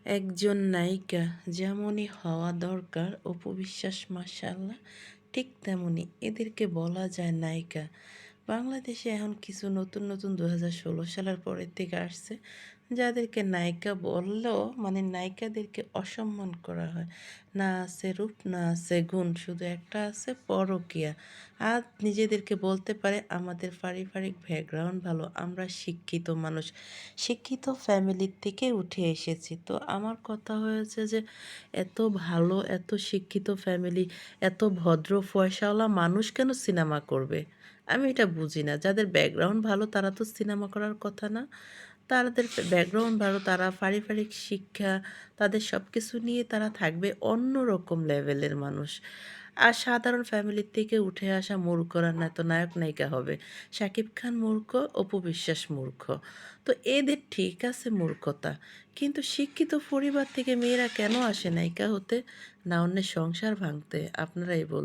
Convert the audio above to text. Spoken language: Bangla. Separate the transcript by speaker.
Speaker 1: একজন নায়িকা যেমনই হওয়া দরকার অপু বিশ্বাস মাশাআল্লাহ ঠিক তেমনই এদেরকে বলা যায় নায়িকা। বাংলাদেশে এখন কিছু নতুন নতুন 2016 সালের পরের থেকে আসছে যাদেরকে নায়িকা বললেও মানে নায়িকাদেরকে অসম্মান করা হয়। না আছে রূপ না আছে গুণ, শুধু একটা আছে পরকীয়া। আর নিজেদেরকে বলতে পারে আমাদের পারিবারিক ব্যাকগ্রাউন্ড ভালো, আমরা শিক্ষিত মানুষ, শিক্ষিত ফ্যামিলির থেকে উঠে এসেছি। তো আমার কথা হয়েছে যে এত ভালো এত শিক্ষিত ফ্যামিলি, এত ভদ্র পয়সাওয়ালা মানুষ কেন সিনেমা করবে? আমি এটা বুঝি না। যাদের ব্যাকগ্রাউন্ড ভালো তারা তো সিনেমা করার কথা না। তাদের ব্যাকগ্রাউন্ড ভালো, তারা পারিবারিক শিক্ষা, তাদের সব কিছু নিয়ে তারা থাকবে অন্যরকম লেভেলের মানুষ। আর সাধারণ ফ্যামিলির থেকে উঠে আসা মূর্খরা না তো নায়ক নায়িকা হবে। শাকিব খান মূর্খ, অপু বিশ্বাস মূর্খ। তো এদের ঠিক আছে মূর্খতা, কিন্তু শিক্ষিত পরিবার থেকে মেয়েরা কেন আসে নায়িকা হতে? না অন্যের সংসার ভাঙতে? আপনারাই বলুন।